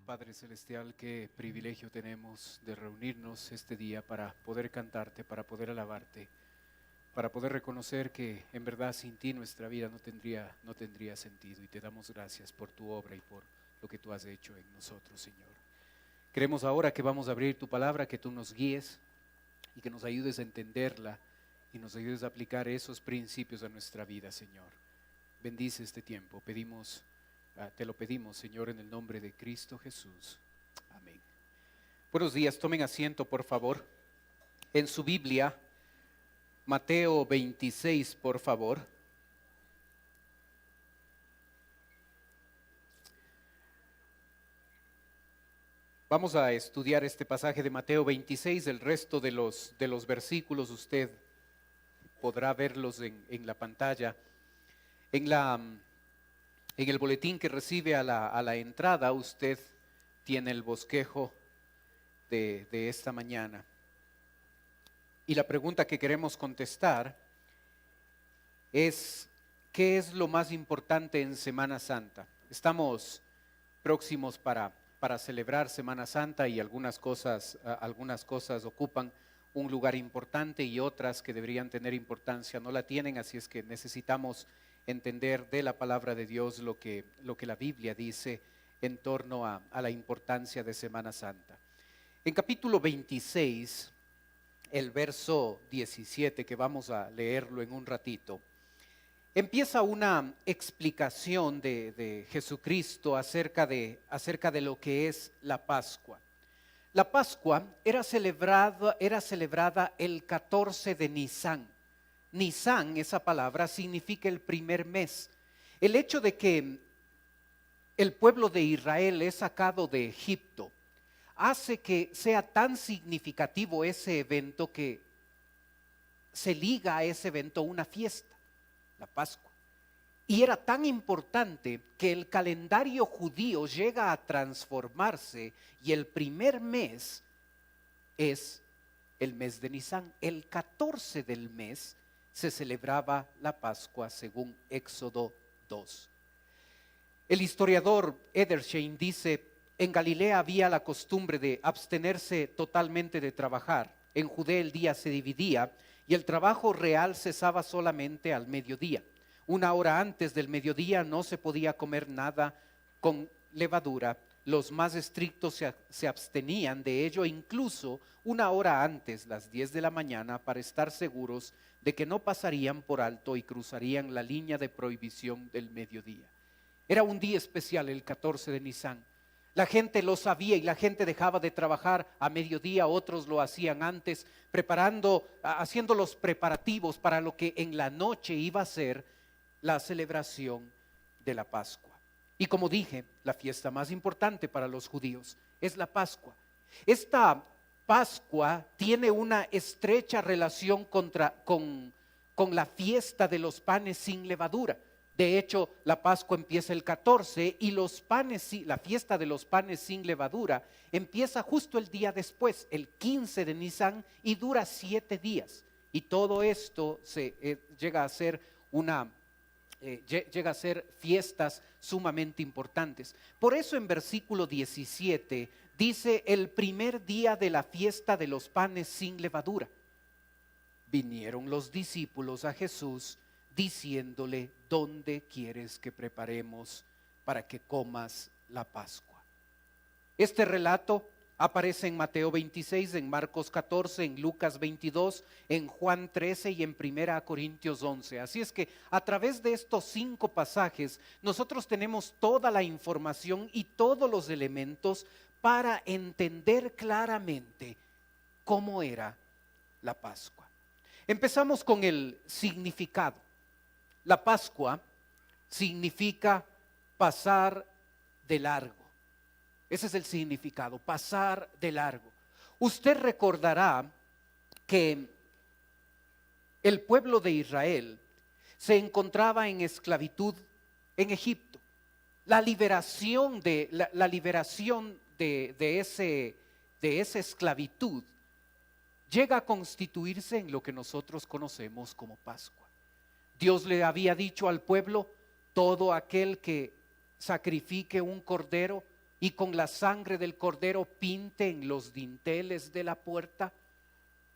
Padre Celestial, qué privilegio tenemos de reunirnos este día para poder cantarte, para poder alabarte, para poder reconocer que en verdad sin ti nuestra vida no tendría sentido, y te damos gracias por tu obra y por lo que tú has hecho en nosotros, Señor. Queremos ahora que vamos a abrir tu palabra, que tú nos guíes y que nos ayudes a entenderla y nos ayudes a aplicar esos principios a nuestra vida, Señor. Bendice este tiempo, te lo pedimos, Señor, en el nombre de Cristo Jesús. Amén. Buenos días, tomen asiento, por favor. En su Biblia, Mateo 26, por favor. Vamos a estudiar este pasaje de Mateo 26, el resto de los versículos usted podrá verlos en la pantalla. En el boletín que recibe a la entrada, usted tiene el bosquejo de esta mañana. Y la pregunta que queremos contestar es: ¿qué es lo más importante en Semana Santa? Estamos próximos para celebrar Semana Santa y algunas cosas ocupan un lugar importante y otras que deberían tener importancia no la tienen, así es que necesitamos entender de la palabra de Dios lo que la Biblia dice en torno a la importancia de Semana Santa. En capítulo 26, el verso 17, que vamos a leerlo en un ratito, empieza una explicación de Jesucristo acerca de lo que es la Pascua. La Pascua era celebrada el 14 de Nisán. Nisán, esa palabra, significa el primer mes. El hecho de que el pueblo de Israel es sacado de Egipto hace que sea tan significativo ese evento que se liga a ese evento una fiesta, la Pascua. Y era tan importante que el calendario judío llega a transformarse y el primer mes es el mes de Nisán. El 14 del mes se celebraba la Pascua según Éxodo 2. El historiador Edersheim dice: en Galilea había la costumbre de abstenerse totalmente de trabajar. En Judea el día se dividía y el trabajo real cesaba solamente al mediodía. Una hora antes del mediodía no se podía comer nada con levadura. Los más estrictos se abstenían de ello, incluso una hora antes, las 10 de la mañana, para estar seguros de que no pasarían por alto y cruzarían la línea de prohibición del mediodía. Era un día especial, el 14 de Nisán. La gente lo sabía y la gente dejaba de trabajar a mediodía, otros lo hacían antes, haciendo los preparativos para lo que en la noche iba a ser la celebración de la Pascua. Y como dije, la fiesta más importante para los judíos es la Pascua. Esta Pascua tiene una estrecha relación con la fiesta de los panes sin levadura. De hecho, la Pascua empieza el 14 y la fiesta de los panes sin levadura empieza justo el día después, el 15 de Nisán, y dura 7 días. Y todo esto llega a ser fiestas sumamente importantes. Por eso en versículo 17 dice: el primer día de la fiesta de los panes sin levadura, vinieron los discípulos a Jesús diciéndole: ¿dónde quieres que preparemos para que comas la Pascua? Este relato aparece en Mateo 26, en Marcos 14, en Lucas 22, en Juan 13 y en 1 Corintios 11. Así es que a través de estos 5 pasajes nosotros tenemos toda la información y todos los elementos para entender claramente cómo era la Pascua. Empezamos con el significado. La Pascua significa pasar de largo. Ese es el significado, pasar de largo. Usted recordará que el pueblo de Israel se encontraba en esclavitud en Egipto. La liberación de esa esclavitud llega a constituirse en lo que nosotros conocemos como Pascua. Dios le había dicho al pueblo: todo aquel que sacrifique un cordero y con la sangre del cordero pinten los dinteles de la puerta,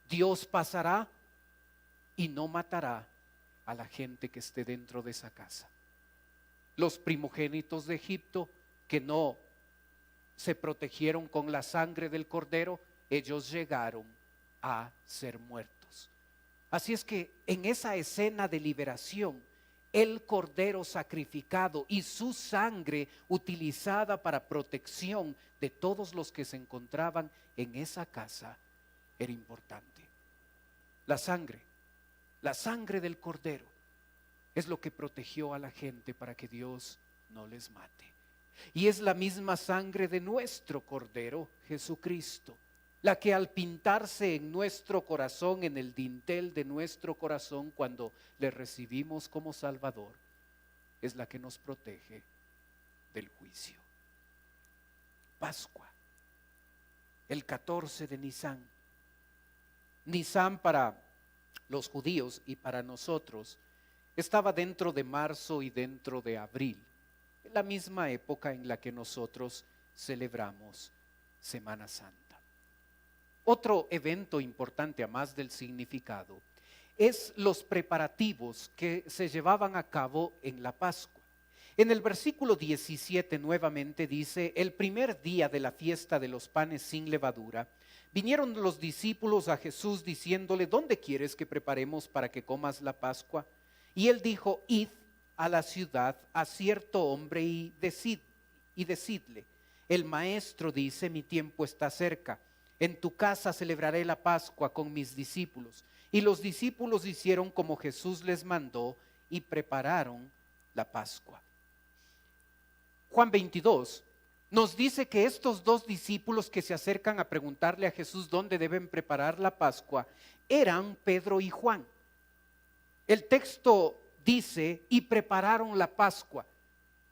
Dios pasará y no matará a la gente que esté dentro de esa casa. Los primogénitos de Egipto que no se protegieron con la sangre del cordero, ellos llegaron a ser muertos. Así es que en esa escena de liberación, el cordero sacrificado y su sangre utilizada para protección de todos los que se encontraban en esa casa era importante. La sangre del cordero es lo que protegió a la gente para que Dios no les mate. Y es la misma sangre de nuestro cordero, Jesucristo, la que al pintarse en nuestro corazón, en el dintel de nuestro corazón, cuando le recibimos como Salvador, es la que nos protege del juicio. Pascua, el 14 de Nisán. Nisán para los judíos y para nosotros estaba dentro de marzo y dentro de abril, la misma época en la que nosotros celebramos Semana Santa. Otro evento importante, a más del significado, es los preparativos que se llevaban a cabo en la Pascua. En el versículo 17 nuevamente dice: el primer día de la fiesta de los panes sin levadura, vinieron los discípulos a Jesús diciéndole: ¿dónde quieres que preparemos para que comas la Pascua? Y él dijo: id a la ciudad a cierto hombre y decidle: el maestro dice, mi tiempo está cerca, en tu casa celebraré la Pascua con mis discípulos. Y los discípulos hicieron como Jesús les mandó y prepararon la Pascua. Juan 22 nos dice que estos dos discípulos que se acercan a preguntarle a Jesús dónde deben preparar la Pascua eran Pedro y Juan. El texto dice: y prepararon la Pascua.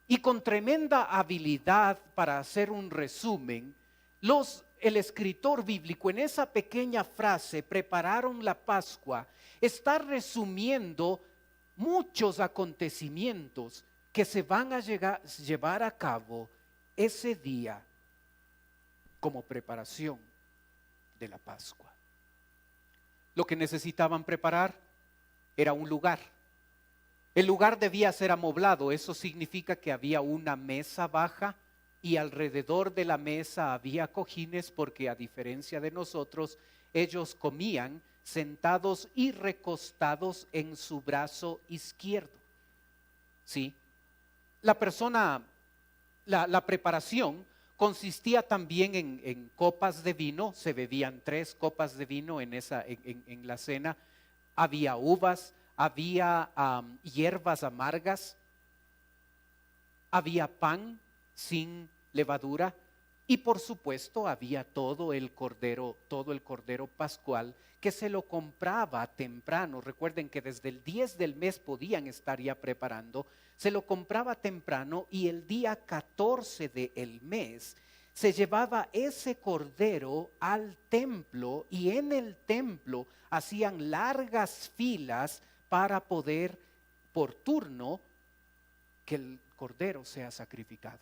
Y con tremenda habilidad para hacer un resumen, el escritor bíblico en esa pequeña frase, prepararon la Pascua, está resumiendo muchos acontecimientos que se van a llevar a cabo ese día como preparación de la Pascua. Lo que necesitaban preparar era un lugar. El lugar debía ser amoblado, eso significa que había una mesa baja y alrededor de la mesa había cojines, porque a diferencia de nosotros, ellos comían sentados y recostados en su brazo izquierdo. ¿Sí? La preparación consistía también en copas de vino, se bebían 3 copas de vino en la cena, había uvas, había hierbas amargas, había pan sin levadura y por supuesto había todo el cordero pascual que se lo compraba temprano. Recuerden que desde el 10 del mes podían estar ya preparando, se lo compraba temprano y el día 14 del mes se llevaba ese cordero al templo y en el templo hacían largas filas para poder por turno que el cordero sea sacrificado.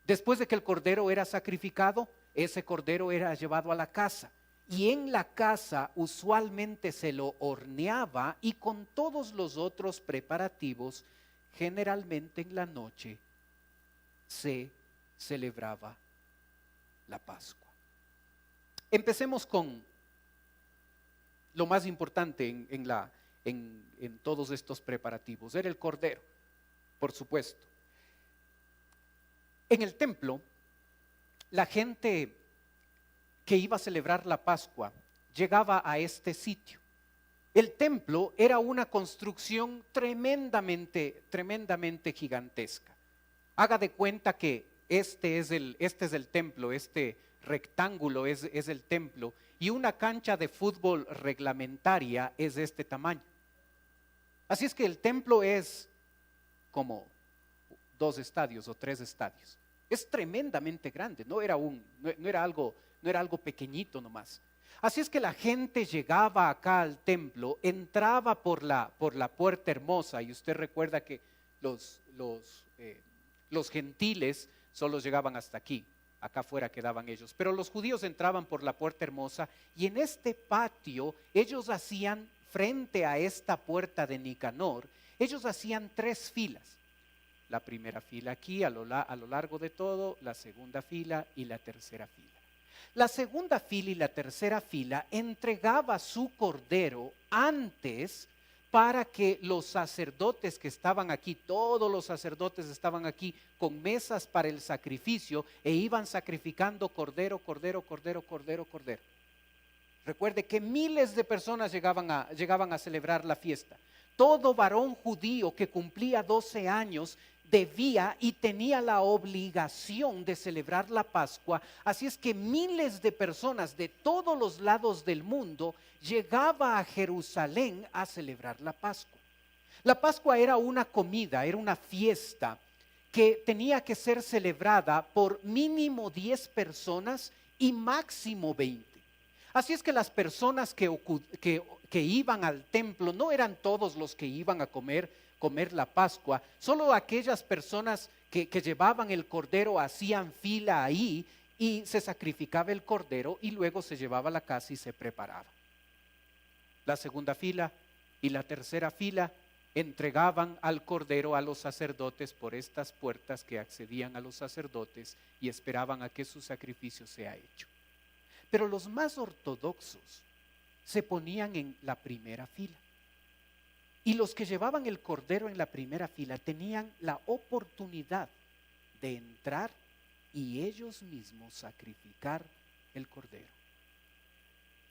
Después de que el cordero era sacrificado, ese cordero era llevado a la casa y en la casa usualmente se lo horneaba y con todos los otros preparativos, generalmente en la noche se celebraba la Pascua. Empecemos con lo más importante en todos estos preparativos. Era el cordero, por supuesto. En el templo, la gente que iba a celebrar la Pascua llegaba a este sitio. El templo era una construcción tremendamente gigantesca. Haga de cuenta que este es el templo, este rectángulo es el templo, y una cancha de fútbol reglamentaria es de este tamaño. Así es que el templo es como 2 estadios o 3 estadios. Es tremendamente grande, no era algo pequeñito nomás. Así es que la gente llegaba acá al templo, entraba por la puerta hermosa, y usted recuerda que los gentiles solo llegaban hasta aquí, acá afuera quedaban ellos. Pero los judíos entraban por la puerta hermosa y en este patio ellos hacían, frente a esta puerta de Nicanor, ellos hacían 3 filas. La primera fila aquí a lo largo de todo, la segunda fila y la tercera fila. La segunda fila y la tercera fila entregaba su cordero antes para que los sacerdotes que estaban aquí, todos los sacerdotes estaban aquí con mesas para el sacrificio e iban sacrificando cordero, cordero, cordero, cordero, cordero. Recuerde que miles de personas llegaban a celebrar la fiesta. Todo varón judío que cumplía 12 años debía y tenía la obligación de celebrar la Pascua. Así es que miles de personas de todos los lados del mundo llegaba a Jerusalén a celebrar la Pascua. La Pascua era una comida, era una fiesta que tenía que ser celebrada por mínimo 10 personas y máximo 20. Así es que las personas que iban al templo no eran todos los que iban a comer la Pascua, solo aquellas personas que llevaban el cordero hacían fila ahí y se sacrificaba el cordero y luego se llevaba a la casa y se preparaba. La segunda fila y la tercera fila entregaban al cordero a los sacerdotes por estas puertas que accedían a los sacerdotes y esperaban a que su sacrificio sea hecho. Pero los más ortodoxos se ponían en la primera fila. Y los que llevaban el cordero en la primera fila tenían la oportunidad de entrar y ellos mismos sacrificar el cordero.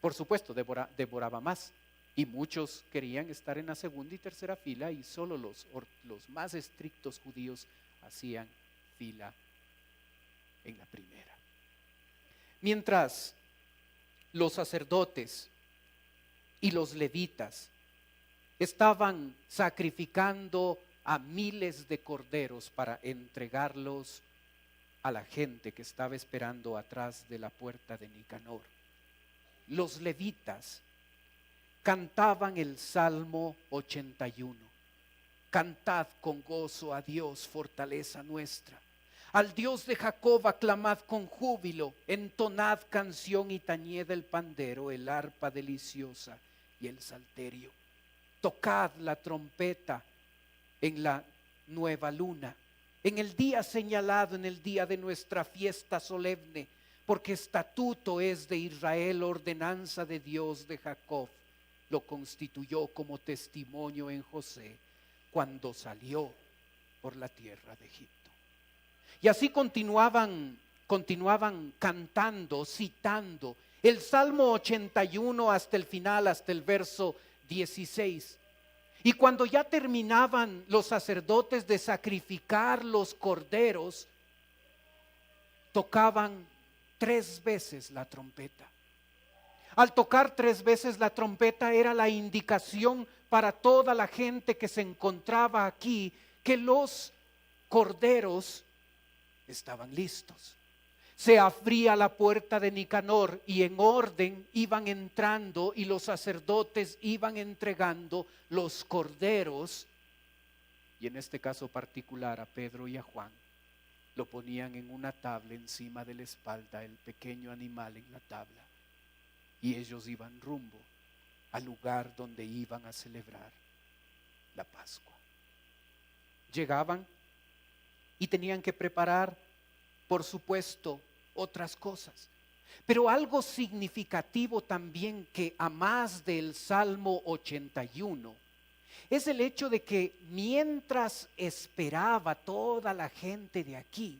Por supuesto, devoraba más y muchos querían estar en la segunda y tercera fila y solo los más estrictos judíos hacían fila en la primera. Mientras los sacerdotes y los levitas estaban sacrificando a miles de corderos para entregarlos a la gente que estaba esperando atrás de la puerta de Nicanor. Los levitas cantaban el Salmo 81. Cantad con gozo a Dios, fortaleza nuestra. Al Dios de Jacob aclamad con júbilo, entonad canción y tañed el pandero, el arpa deliciosa y el salterio. Tocad la trompeta en la nueva luna, en el día señalado, en el día de nuestra fiesta solemne, porque estatuto es de Israel, ordenanza de Dios de Jacob. Lo constituyó como testimonio en José cuando salió por la tierra de Egipto. Y así continuaban cantando, citando el Salmo 81 hasta el final, hasta el verso 16. Y cuando ya terminaban los sacerdotes de sacrificar los corderos, tocaban 3 veces la trompeta. Al tocar 3 veces la trompeta era la indicación para toda la gente que se encontraba aquí que los corderos estaban listos. Se abría la puerta de Nicanor y en orden iban entrando y los sacerdotes iban entregando los corderos, y en este caso particular a Pedro y a Juan lo ponían en una tabla encima de la espalda, el pequeño animal en la tabla, y ellos iban rumbo al lugar donde iban a celebrar la Pascua. Llegaban y tenían que preparar, por supuesto, otras cosas. Pero algo significativo también, que a más del Salmo 81, es el hecho de que mientras esperaba toda la gente de aquí,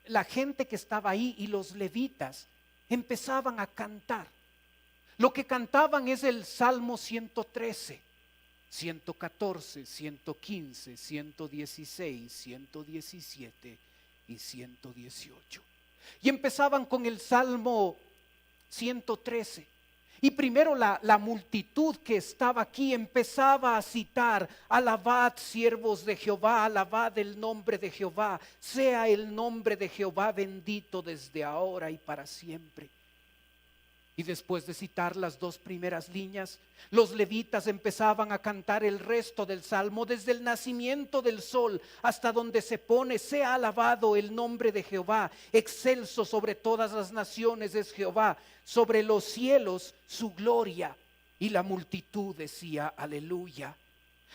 la gente que estaba ahí y los levitas empezaban a cantar. Lo que cantaban es el Salmo 113, 114, 115, 116, 117 y 118. Y empezaban con el Salmo 113. Y primero la multitud que estaba aquí empezaba a citar: alabad siervos de Jehová, alabad el nombre de Jehová, sea el nombre de Jehová bendito desde ahora y para siempre. Y después de citar las dos primeras líneas, los levitas empezaban a cantar el resto del salmo desde el nacimiento del sol hasta donde se pone: sea alabado el nombre de Jehová, excelso sobre todas las naciones es Jehová, sobre los cielos su gloria. Y la multitud decía: aleluya.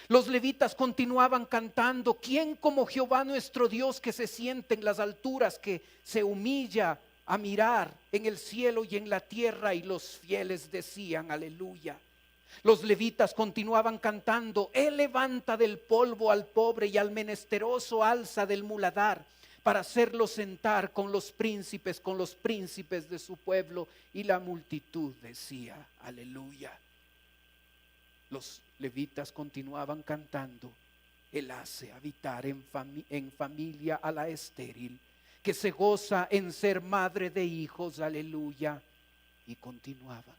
Los levitas continuaban cantando: ¿quién como Jehová nuestro Dios, que se siente en las alturas, que se humilla a mirar en el cielo y en la tierra? Y los fieles decían: aleluya. Los levitas continuaban cantando: Él levanta del polvo al pobre y al menesteroso alza del muladar, para hacerlo sentar con los príncipes de su pueblo. Y la multitud decía: aleluya. Los levitas continuaban cantando: Él hace habitar en familia a la estéril, que se goza en ser madre de hijos, aleluya. Y continuaban.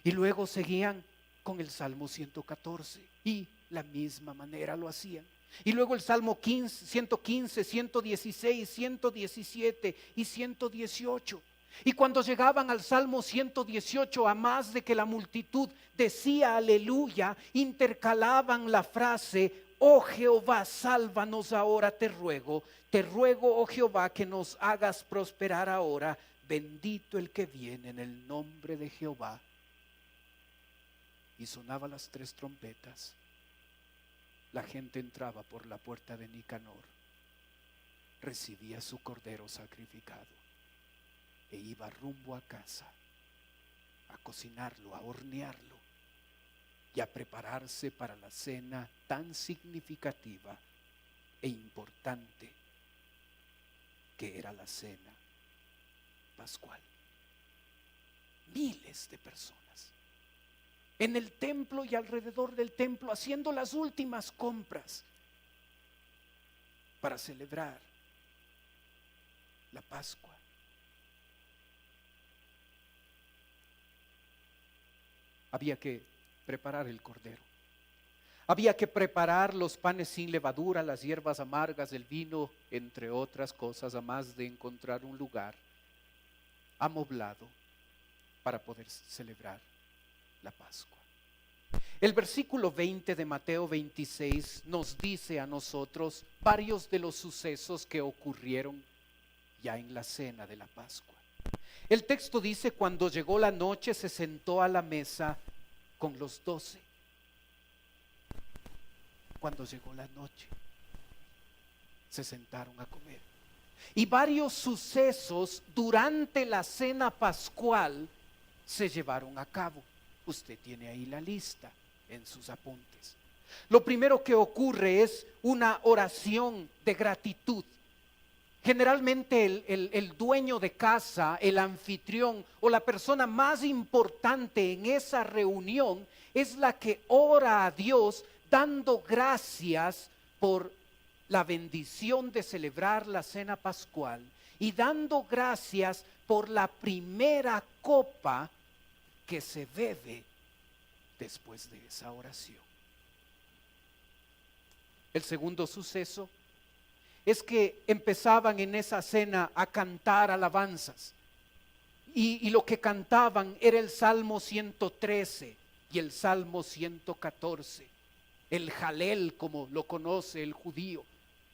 Y luego seguían con el Salmo 114 y la misma manera lo hacían. Y luego el Salmo 115, 116, 117 y 118. Y cuando llegaban al Salmo 118, a más de que la multitud decía aleluya, intercalaban la frase: oh Jehová, sálvanos ahora, te ruego, oh Jehová, que nos hagas prosperar ahora. Bendito el que viene en el nombre de Jehová. Y sonaban las tres trompetas. La gente entraba por la puerta de Nicanor, recibía su cordero sacrificado e iba rumbo a casa a cocinarlo, a hornearlo y a prepararse para la cena tan significativa e importante que era la cena pascual. Miles de personas en el templo y alrededor del templo haciendo las últimas compras para celebrar la Pascua. Había que preparar el cordero. Había que preparar los panes sin levadura, las hierbas amargas, el vino, entre otras cosas, a más de encontrar un lugar amoblado para poder celebrar la Pascua. El versículo 20 de Mateo 26 nos dice a nosotros varios de los sucesos que ocurrieron ya en la cena de la Pascua. El texto dice: cuando llegó la noche, se sentó a la mesa con los 12. Cuando llegó la noche, se sentaron a comer. Y varios sucesos durante la cena pascual se llevaron a cabo. Usted tiene ahí la lista en sus apuntes. Lo primero que ocurre es una oración de gratitud. Generalmente el dueño de casa, el anfitrión o la persona más importante en esa reunión es la que ora a Dios dando gracias por la bendición de celebrar la cena pascual y dando gracias por la primera copa que se bebe después de esa oración. El segundo suceso es que empezaban en esa cena a cantar alabanzas. Y lo que cantaban era el Salmo 113 y el Salmo 114. El Jalel, como lo conoce el judío.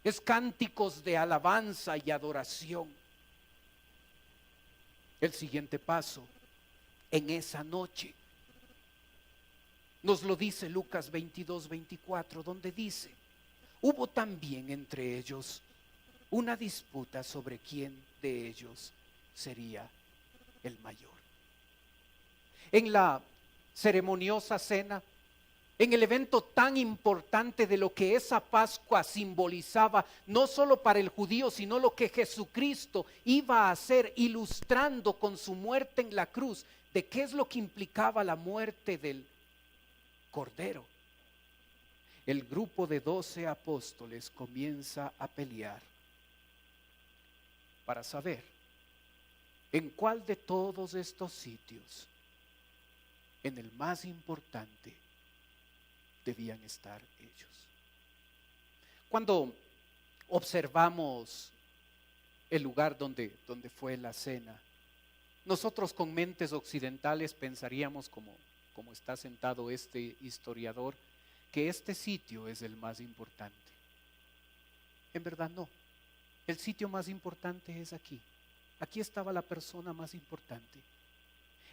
Es cánticos de alabanza y adoración. El siguiente paso, en esa noche, nos lo dice Lucas 22, 24, donde dice: hubo también entre ellos una disputa sobre quién de ellos sería el mayor. En la ceremoniosa cena, en el evento tan importante de lo que esa Pascua simbolizaba, no solo para el judío, sino lo que Jesucristo iba a hacer, ilustrando con su muerte en la cruz, de qué es lo que implicaba la muerte del Cordero. El grupo de 12 apóstoles comienza a pelear para saber en cuál de todos estos sitios, en el más importante, debían estar ellos. Cuando observamos el lugar donde fue la cena, Nosotros con mentes occidentales pensaríamos, como está sentado este historiador, que este sitio es el más importante. En verdad no. El sitio más importante es aquí. Aquí estaba la persona más importante.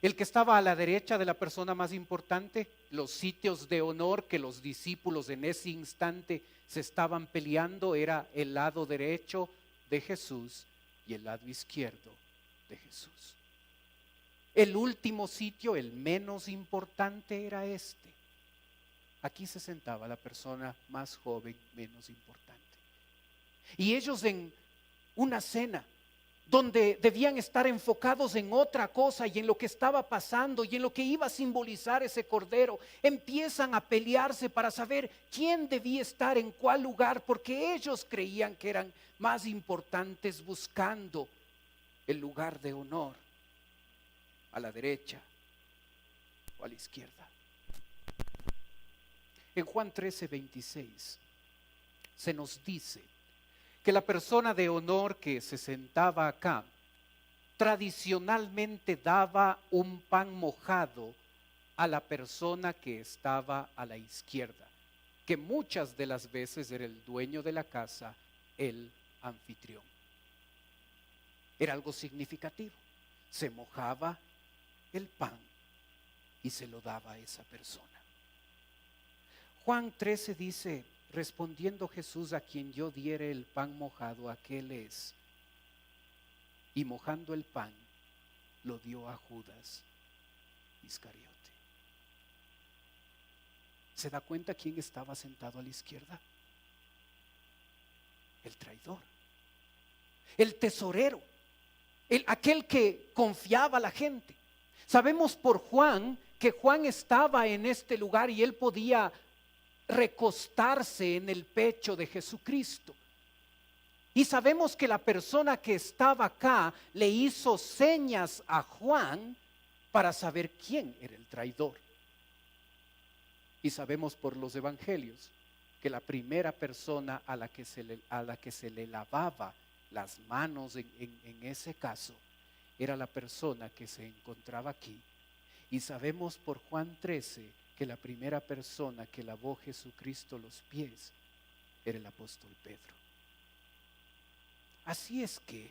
El que estaba a la derecha de la persona más importante, los sitios de honor que los discípulos en ese instante se estaban peleando, era el lado derecho de Jesús y el lado izquierdo de Jesús. El último sitio, el menos importante, era este. Aquí se sentaba la persona más joven, menos importante. Y ellos en una cena donde debían estar enfocados en otra cosa y en lo que estaba pasando y en lo que iba a simbolizar ese cordero, empiezan a pelearse para saber quién debía estar en cuál lugar, porque ellos creían que eran más importantes, buscando el lugar de honor a la derecha o a la izquierda. En Juan 13:26 se nos dice que la persona de honor que se sentaba acá tradicionalmente daba un pan mojado a la persona que estaba a la izquierda, que muchas de las veces era el dueño de la casa, el anfitrión. Era algo significativo. Se mojaba el pan y se lo daba a esa persona. Juan 13 dice: respondiendo Jesús, a quien yo diere el pan mojado, aquel es. Y mojando el pan, lo dio a Judas Iscariote. ¿Se da cuenta quién estaba sentado a la izquierda? El traidor, el tesorero, aquel que confiaba a la gente. Sabemos por Juan que Juan estaba en este lugar y él podía recostarse en el pecho de Jesucristo. Y sabemos que la persona que estaba acá le hizo señas a Juan para saber quién era el traidor. Y sabemos por los evangelios que la primera persona a la que se le lavaba las manos en ese caso era la persona que se encontraba aquí. Y sabemos por Juan 13 que la primera persona que lavó Jesucristo los pies era el apóstol Pedro. Así es que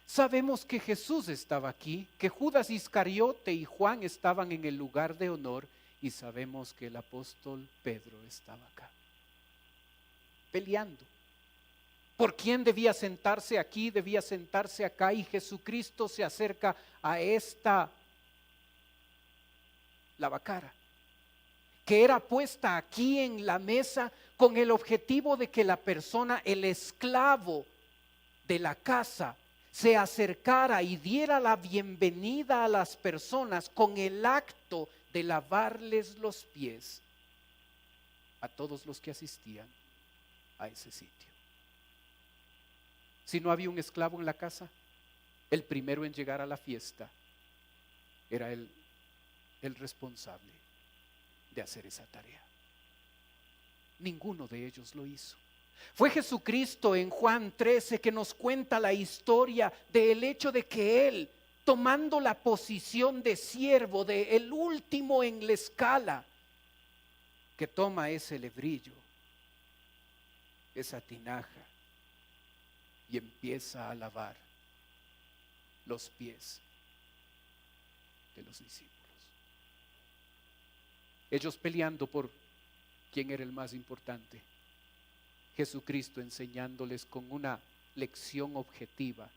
sabemos que Jesús estaba aquí, que Judas Iscariote y Juan estaban en el lugar de honor, y sabemos que el apóstol Pedro estaba acá, peleando. ¿Por quién debía sentarse aquí? Debía sentarse acá, y Jesucristo se acerca a esta lavacara, que era puesta aquí en la mesa con el objetivo de que la persona, el esclavo de la casa, se acercara y diera la bienvenida a las personas con el acto de lavarles los pies a todos los que asistían a ese sitio. Si no había un esclavo en la casa, el primero en llegar a la fiesta era el responsable de hacer esa tarea. Ninguno de ellos lo hizo. Fue Jesucristo en Juan 13 que nos cuenta la historia del hecho de que Él, tomando la posición de siervo, de el último en la escala, que toma ese lebrillo, esa tinaja, y empieza a lavar los pies de los discípulos. Ellos peleando por quién era el más importante. Jesucristo enseñándoles con una lección objetiva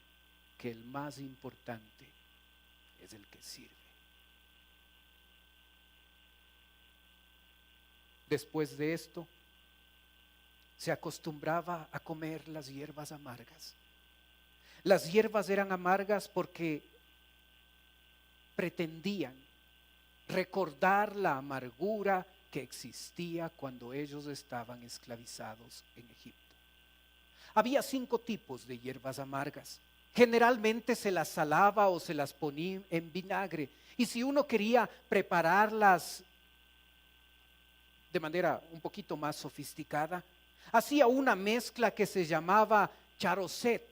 que el más importante es el que sirve. Después de esto, se acostumbraba a comer las hierbas amargas. Las hierbas eran amargas porque pretendían recordar la amargura que existía cuando ellos estaban esclavizados en Egipto. Había 5 tipos de hierbas amargas. Generalmente se las salaba o se las ponía en vinagre. Y si uno quería prepararlas de manera un poquito más sofisticada, hacía una mezcla que se llamaba charoset.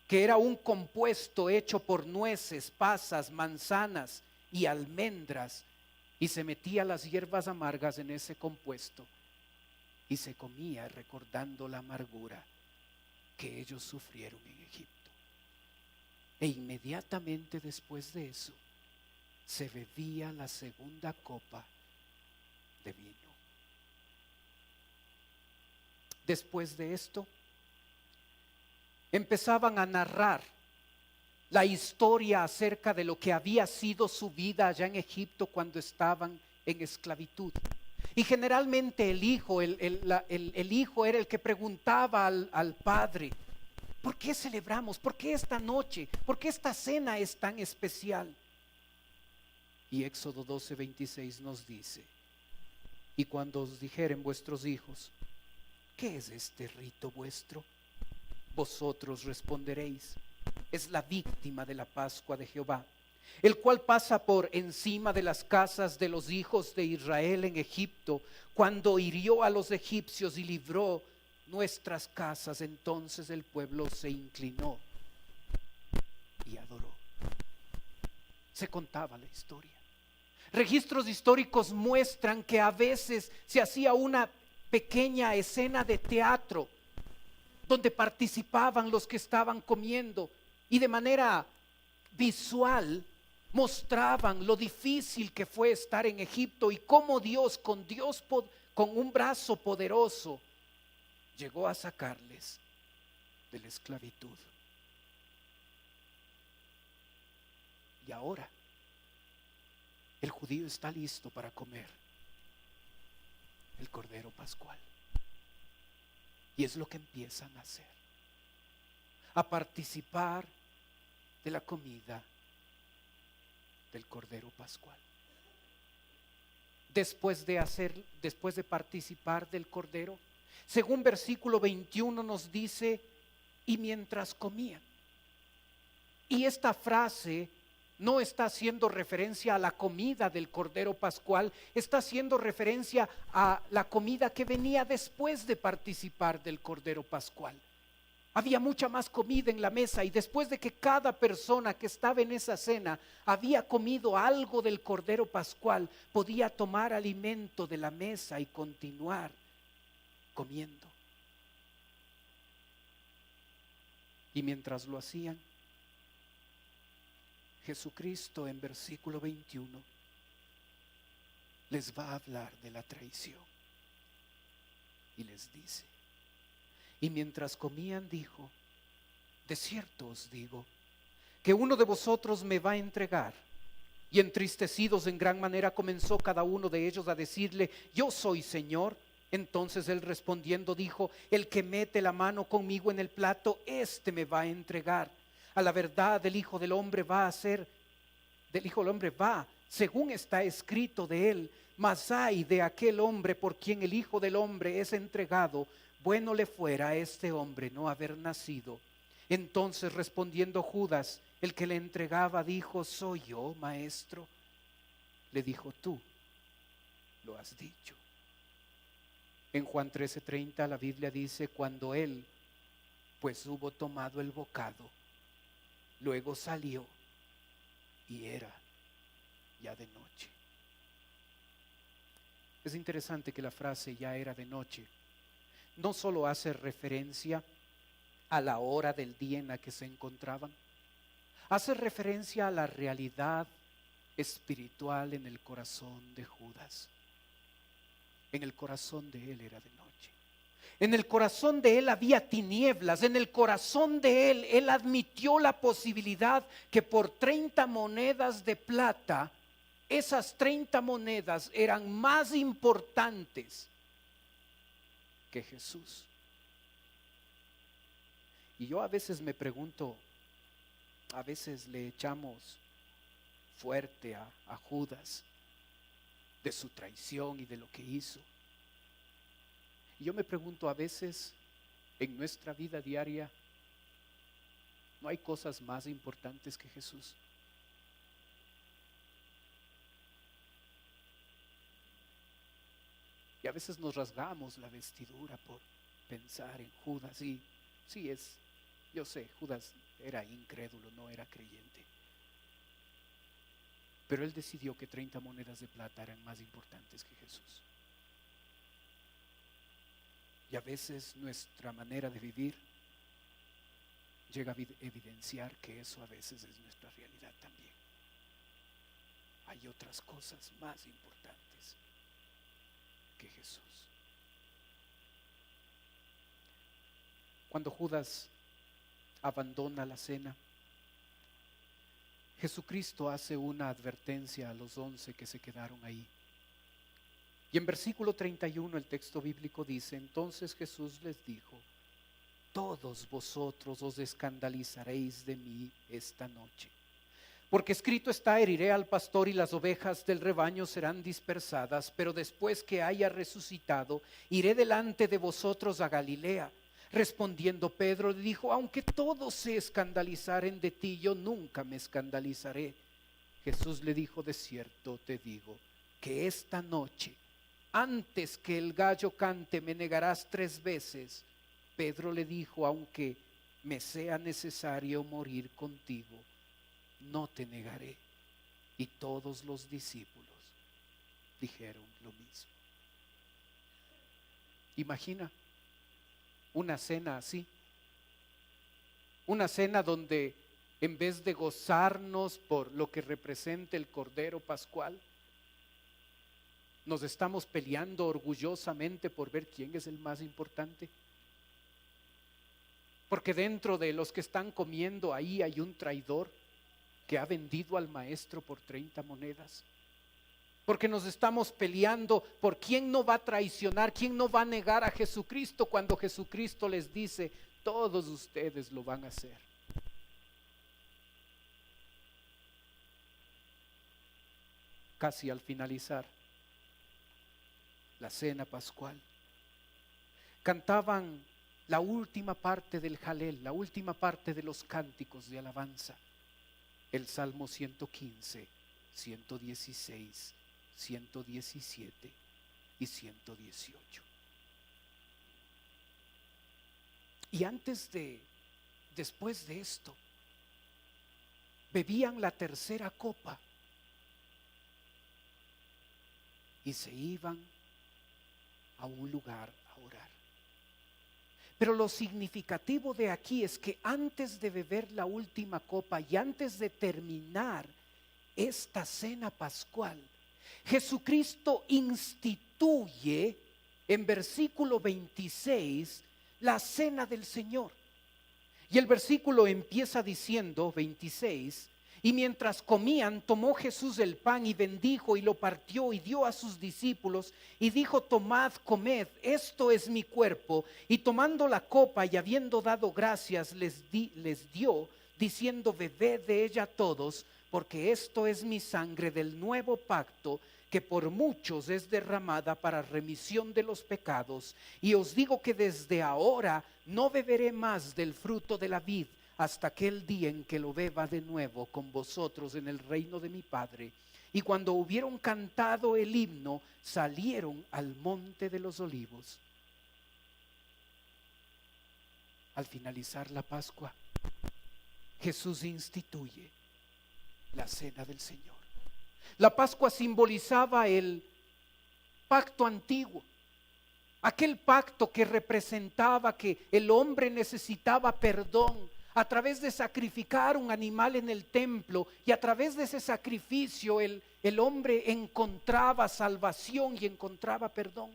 que era un compuesto hecho por nueces, pasas, manzanas y almendras, y se metía las hierbas amargas en ese compuesto y se comía recordando la amargura que ellos sufrieron en Egipto. E inmediatamente después de eso se bebía la segunda copa de vino. Después de esto empezaban a narrar la historia acerca de lo que había sido su vida allá en Egipto cuando estaban en esclavitud. Y generalmente el hijo era el que preguntaba al padre: ¿por qué celebramos? ¿Por qué esta noche? ¿Por qué esta cena es tan especial? Y Éxodo 12:26 nos dice: y cuando os dijeren vuestros hijos, ¿qué es este rito vuestro? Vosotros responderéis: es la víctima de la Pascua de Jehová, el cual pasa por encima de las casas de los hijos de Israel en Egipto, cuando hirió a los egipcios y libró nuestras casas. Entonces el pueblo se inclinó y adoró. Se contaba la historia. Registros históricos muestran que a veces se hacía una pequeña escena de teatro donde participaban los que estaban comiendo, y de manera visual mostraban lo difícil que fue estar en Egipto y cómo Dios con un brazo poderoso llegó a sacarles de la esclavitud. Y ahora el judío está listo para comer el Cordero Pascual. Y es lo que empiezan a hacer, a participar de la comida del Cordero Pascual. Después de participar del Cordero, según versículo 21 nos dice: y mientras comían. Y esta frase no está haciendo referencia a la comida del Cordero Pascual, está haciendo referencia a la comida que venía después de participar del Cordero Pascual. Había mucha más comida en la mesa, y después de que cada persona que estaba en esa cena había comido algo del Cordero Pascual, podía tomar alimento de la mesa y continuar comiendo. Y mientras lo hacían, Jesucristo en versículo 21 les va a hablar de la traición y les dice: y mientras comían dijo: de cierto os digo que uno de vosotros me va a entregar. Y entristecidos en gran manera comenzó cada uno de ellos a decirle: yo soy, Señor. Entonces él respondiendo dijo: el que mete la mano conmigo en el plato, este me va a entregar. A la verdad, del Hijo del Hombre va, según está escrito de él. Mas ay de aquel hombre por quien el Hijo del Hombre es entregado. Bueno le fuera a este hombre no haber nacido. Entonces respondiendo Judas, el que le entregaba, dijo: ¿soy yo, maestro? Le dijo: tú lo has dicho. En Juan 13:30 la Biblia dice: cuando él pues hubo tomado el bocado, luego salió y era ya de noche. Es interesante que la frase "ya era de noche" no solo hace referencia a la hora del día en la que se encontraban, hace referencia a la realidad espiritual en el corazón de Judas. En el corazón de él era de noche. En el corazón de él había tinieblas. En el corazón de él admitió la posibilidad que por 30 monedas de plata, esas 30 monedas eran más importantes que Jesús. Y yo a veces me pregunto, a veces le echamos fuerte a Judas de su traición y de lo que hizo. Y yo me pregunto, a veces en nuestra vida diaria, ¿no hay cosas más importantes que Jesús? Y a veces nos rasgamos la vestidura por pensar en Judas. Y sí, es Yo sé, Judas era incrédulo, no era creyente. Pero él decidió que 30 monedas de plata eran más importantes que Jesús. Y a veces nuestra manera de vivir llega a evidenciar que eso a veces es nuestra realidad también. Hay otras cosas más importantes que Jesús. Cuando Judas abandona la cena, Jesucristo hace una advertencia a los 11 que se quedaron ahí. Y en versículo 31 el texto bíblico dice: entonces Jesús les dijo: todos vosotros os escandalizaréis de mí esta noche. Porque escrito está: heriré al pastor y las ovejas del rebaño serán dispersadas, pero después que haya resucitado, iré delante de vosotros a Galilea. Respondiendo Pedro le dijo: aunque todos se escandalizaren de ti, yo nunca me escandalizaré. Jesús le dijo: de cierto te digo que esta noche, antes que el gallo cante, me negarás 3 veces. Pedro le dijo: aunque me sea necesario morir contigo, no te negaré. Y todos los discípulos dijeron lo mismo. Imagina una cena así, una cena donde en vez de gozarnos por lo que representa el Cordero Pascual, nos estamos peleando orgullosamente por ver quién es el más importante. Porque dentro de los que están comiendo ahí hay un traidor que ha vendido al maestro por 30 monedas. Porque nos estamos peleando por quién no va a traicionar, quién no va a negar a Jesucristo, cuando Jesucristo les dice: todos ustedes lo van a hacer. Casi al finalizar la cena pascual, cantaban la última parte del Jalel, la última parte de los cánticos de alabanza, el Salmo 115, 116, 117 y 118. Y después de esto, bebían la tercera copa y se iban a un lugar a orar. Pero lo significativo de aquí es que antes de beber la última copa y antes de terminar esta cena pascual, Jesucristo instituye en versículo 26 la cena del Señor. Y el versículo empieza diciendo, 26: y mientras comían, tomó Jesús el pan y bendijo y lo partió y dio a sus discípulos y dijo: tomad, comed, esto es mi cuerpo. Y tomando la copa y habiendo dado gracias, les dio, diciendo: bebed de ella todos, porque esto es mi sangre del nuevo pacto, que por muchos es derramada para remisión de los pecados. Y os digo que desde ahora no beberé más del fruto de la vid, hasta aquel día en que lo beba de nuevo con vosotros en el reino de mi Padre. Y cuando hubieron cantado el himno, salieron al monte de los olivos. Al finalizar la Pascua, Jesús instituye la cena del Señor. La Pascua simbolizaba el pacto antiguo, aquel pacto que representaba que el hombre necesitaba perdón a través de sacrificar un animal en el templo, y a través de ese sacrificio el hombre encontraba salvación y encontraba perdón.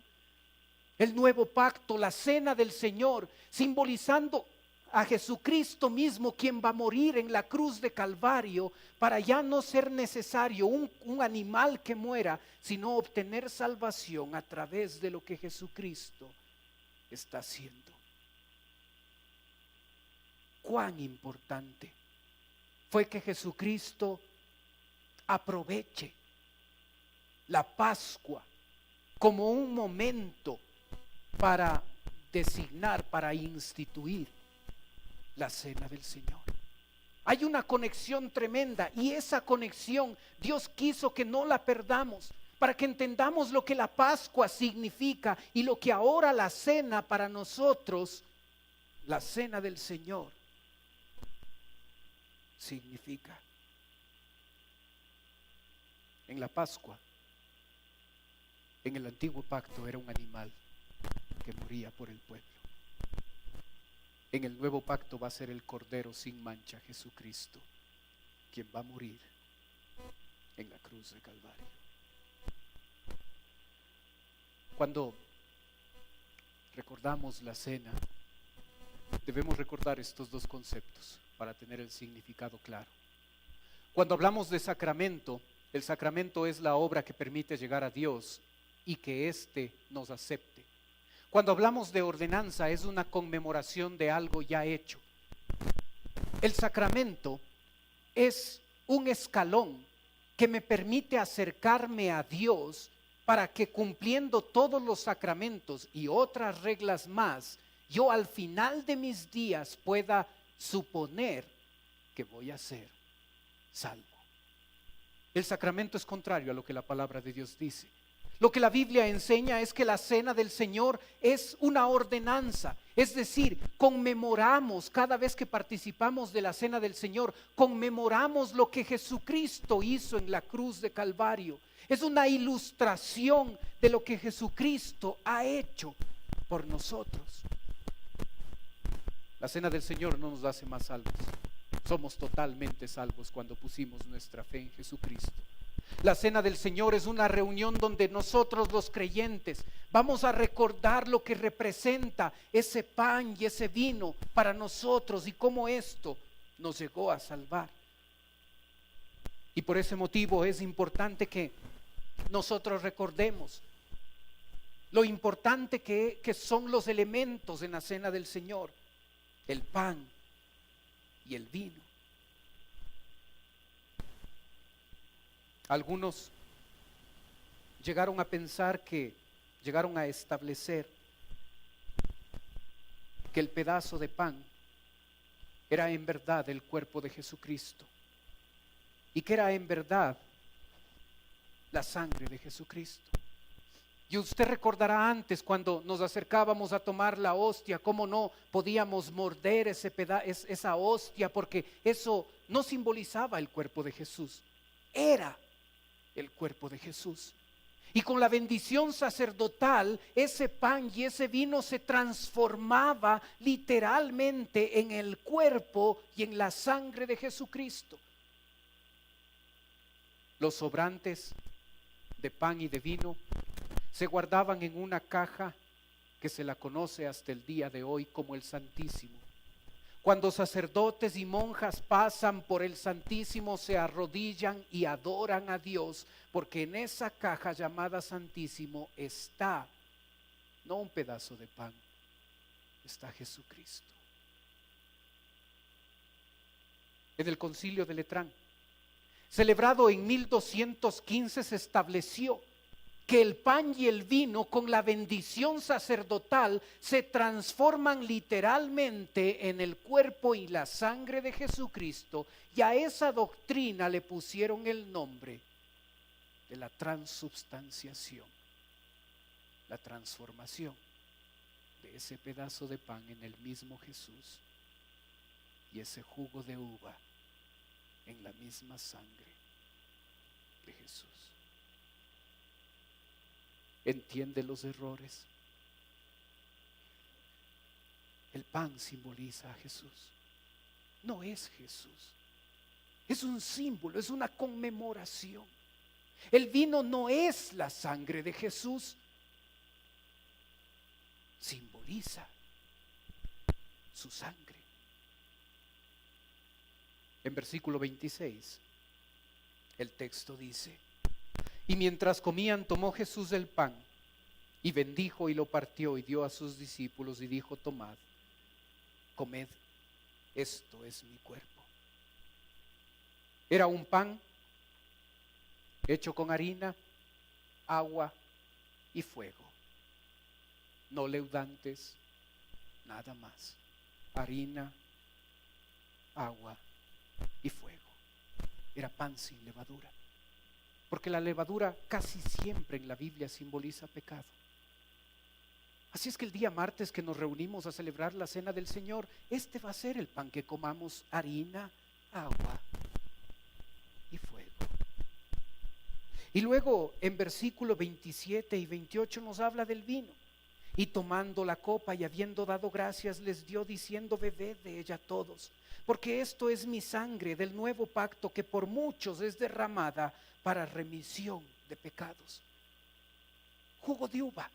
El nuevo pacto, la cena del Señor, simbolizando a Jesucristo mismo, quien va a morir en la cruz de Calvario para ya no ser necesario un animal que muera, sino obtener salvación a través de lo que Jesucristo está haciendo. Cuán importante fue que Jesucristo aproveche la Pascua como un momento para designar, para instituir la cena del Señor. Hay una conexión tremenda, y esa conexión Dios quiso que no la perdamos, para que entendamos lo que la Pascua significa y lo que ahora la cena para nosotros, la cena del Señor, significa. En la Pascua, en el antiguo pacto, era un animal que moría por el pueblo. En el nuevo pacto va a ser el Cordero sin mancha, Jesucristo, quien va a morir en la cruz de Calvario. Cuando recordamos la cena, debemos recordar estos dos conceptos para tener el significado claro. Cuando hablamos de sacramento, el sacramento es la obra que permite llegar a Dios y que éste nos acepte. Cuando hablamos de ordenanza, es una conmemoración de algo ya hecho. El sacramento es un escalón que me permite acercarme a Dios para que, cumpliendo todos los sacramentos y otras reglas más, yo al final de mis días pueda suponer que voy a ser salvo. El sacramento es contrario a lo que la palabra de Dios dice. Lo que la Biblia enseña es que la cena del Señor es una ordenanza, es decir, conmemoramos cada vez que participamos de la cena del Señor, conmemoramos lo que Jesucristo hizo en la cruz de Calvario. Es una ilustración de lo que Jesucristo ha hecho por nosotros. La cena del Señor no nos hace más salvos. Somos totalmente salvos cuando pusimos nuestra fe en Jesucristo. La cena del Señor es una reunión donde nosotros, los creyentes, vamos a recordar lo que representa ese pan y ese vino para nosotros y cómo esto nos llegó a salvar. Y por ese motivo es importante que nosotros recordemos lo importante que son los elementos en la cena del Señor: el pan y el vino. Algunos llegaron a pensar llegaron a establecer que el pedazo de pan era en verdad el cuerpo de Jesucristo y que era en verdad la sangre de Jesucristo. Y usted recordará antes, cuando nos acercábamos a tomar la hostia, cómo no podíamos morder esa hostia, porque eso no simbolizaba el cuerpo de Jesús, era el cuerpo de Jesús. Y con la bendición sacerdotal, ese pan y ese vino se transformaba literalmente en el cuerpo y en la sangre de Jesucristo. Los sobrantes de pan y de vino se guardaban en una caja que se la conoce hasta el día de hoy como el Santísimo. Cuando sacerdotes y monjas pasan por el Santísimo, se arrodillan y adoran a Dios, porque en esa caja llamada Santísimo está no un pedazo de pan, está Jesucristo. En el Concilio de Letrán, celebrado en 1215, se estableció que el pan y el vino, con la bendición sacerdotal, se transforman literalmente en el cuerpo y la sangre de Jesucristo, y a esa doctrina le pusieron el nombre de la transubstanciación, la transformación de ese pedazo de pan en el mismo Jesús y ese jugo de uva en la misma sangre de Jesús. ¿Entiende los errores? El pan simboliza a Jesús, no es Jesús. Es un símbolo, es una conmemoración. El vino no es la sangre de Jesús, simboliza su sangre. En versículo 26, el texto dice: y mientras comían, tomó Jesús el pan y bendijo y lo partió y dio a sus discípulos y dijo: tomad, comed, esto es mi cuerpo. Era un pan hecho con harina, agua y fuego, no leudantes, nada más. Harina, agua y fuego. Era pan sin levadura, porque la levadura casi siempre en la Biblia simboliza pecado. Así es que el día martes que nos reunimos a celebrar la cena del Señor, este va a ser el pan que comamos: harina, agua y fuego. Y luego en versículo 27 y 28 nos habla del vino. Y tomando la copa y habiendo dado gracias, les dio diciendo: bebed de ella todos, porque esto es mi sangre del nuevo pacto, que por muchos es derramada para remisión de pecados. Jugo de uva,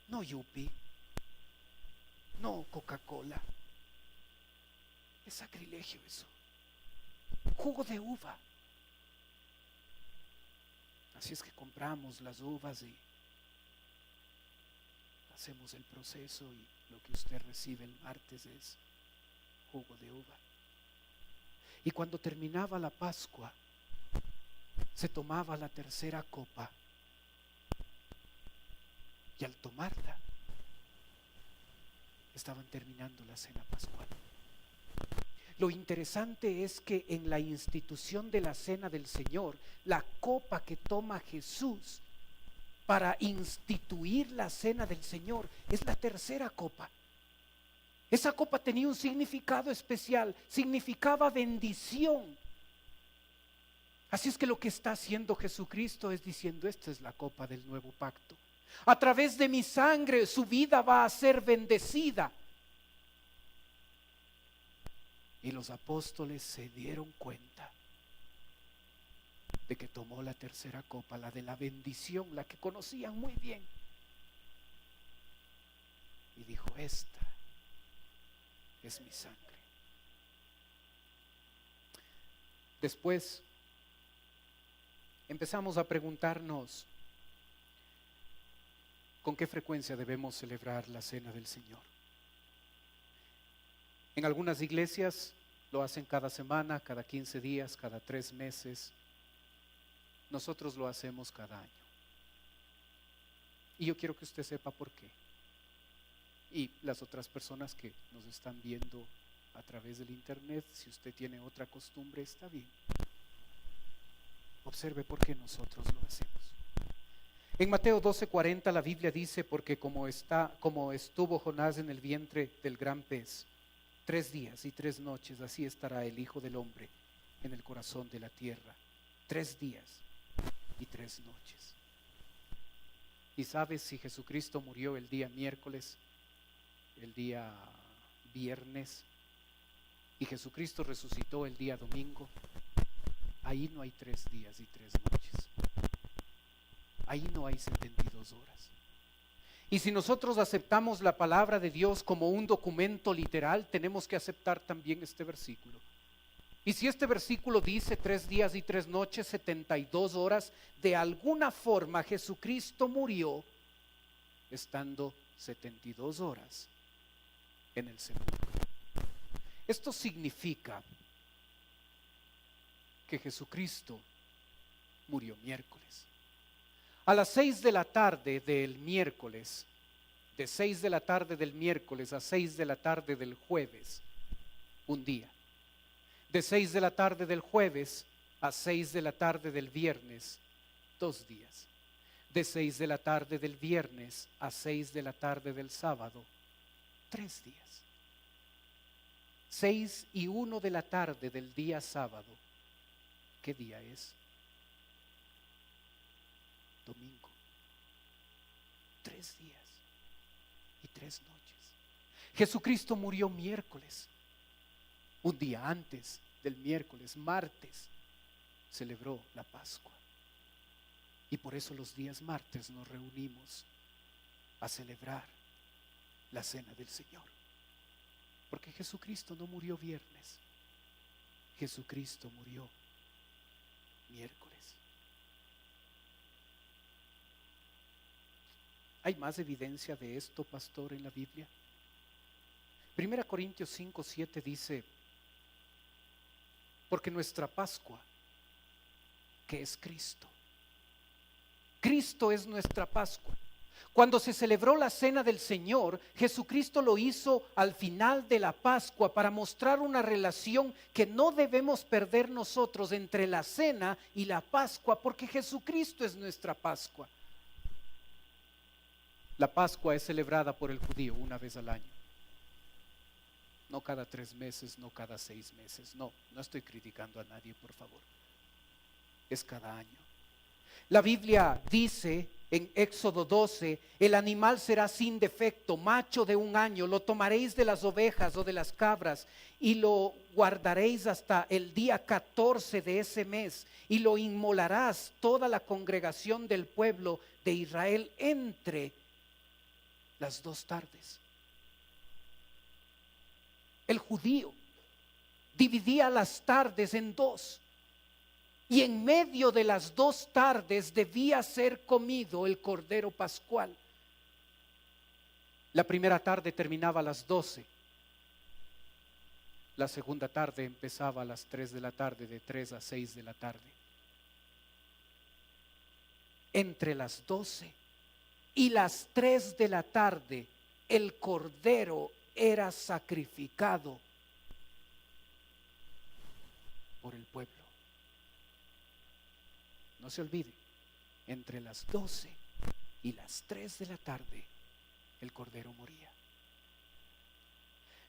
no Yupi, no Coca-Cola. Es sacrilegio eso. Jugo de uva. Así es que compramos las uvas y hacemos el proceso, y lo que usted recibe el martes es jugo de uva. Y cuando terminaba la Pascua, se tomaba la tercera copa, y al tomarla estaban terminando la cena pascual. Lo interesante es que en la institución de la cena del Señor, la copa que toma Jesús para instituir la cena del Señor es la tercera copa. Esa copa tenía un significado especial, significaba bendición. Así es que lo que está haciendo Jesucristo es diciendo: esta es la copa del nuevo pacto. A través de mi sangre su vida va a ser bendecida. Y los apóstoles se dieron cuenta de que tomó la tercera copa, la de la bendición, la que conocían muy bien, y dijo: esta es mi sangre. Después empezamos a preguntarnos: ¿con qué frecuencia debemos celebrar la cena del Señor? En algunas iglesias lo hacen cada semana, cada 15 días, cada 3 meses. Nosotros lo hacemos cada año. Y yo quiero que usted sepa por qué. Y las otras personas que nos están viendo a través del internet, si usted tiene otra costumbre, está bien. Observe por qué nosotros lo hacemos. En Mateo 12:40 la Biblia dice: porque como estuvo Jonás en el vientre del gran pez 3 días y 3 noches, así estará el Hijo del Hombre en el corazón de la tierra. 3 días y 3 noches. ¿Y sabes si Jesucristo murió el día miércoles, el día viernes, y Jesucristo resucitó el día domingo? Ahí no hay 3 días y 3 noches. Ahí no hay 72 horas. Y si nosotros aceptamos la palabra de Dios como un documento literal, tenemos que aceptar también este versículo. Y si este versículo dice 3 días y 3 noches, 72 horas, de alguna forma Jesucristo murió estando 72 horas en el sepulcro. Esto significa que Jesucristo murió miércoles. A las 6 de la tarde del miércoles, de 6 de la tarde del miércoles a 6 de la tarde del jueves, un día. De 6 de la tarde del jueves a 6 de la tarde del viernes, 2 días. De 6 de la tarde del viernes a 6 de la tarde del sábado, 3 días. 6 y 1 de la tarde del día sábado, ¿qué día es? Domingo. 3 días y 3 noches. Jesucristo murió miércoles. Un día antes del miércoles, martes, celebró la Pascua. Y por eso los días martes nos reunimos a celebrar la cena del Señor. Porque Jesucristo no murió viernes. Jesucristo murió miércoles. ¿Hay más evidencia de esto, pastor, en la Biblia? 1 Corintios 5:7 dice: porque nuestra Pascua, que es Cristo, Cristo es nuestra Pascua. Cuando se celebró la cena del Señor, Jesucristo lo hizo al final de la Pascua para mostrar una relación que no debemos perder nosotros entre la cena y la Pascua, porque Jesucristo es nuestra Pascua. La Pascua es celebrada por el judío una vez al año. No cada 3 meses, no cada 6 meses. No estoy criticando a nadie, por favor. Es cada año. La Biblia dice en Éxodo 12, el animal será sin defecto, macho de 1 año, lo tomaréis de las ovejas o de las cabras y lo guardaréis hasta el día 14 de ese mes y lo inmolarás toda la congregación del pueblo de Israel entre las 2 tardes. El judío dividía las tardes en 2. Y en medio de las 2 tardes debía ser comido el cordero pascual. La primera tarde terminaba a las 12. La segunda tarde empezaba a las 3 de la tarde, de 3 a 6 de la tarde. Entre las 12 y las 3 de la tarde, el cordero era sacrificado por el pueblo. No se olvide, entre las 12 y las 3 de la tarde, el cordero moría.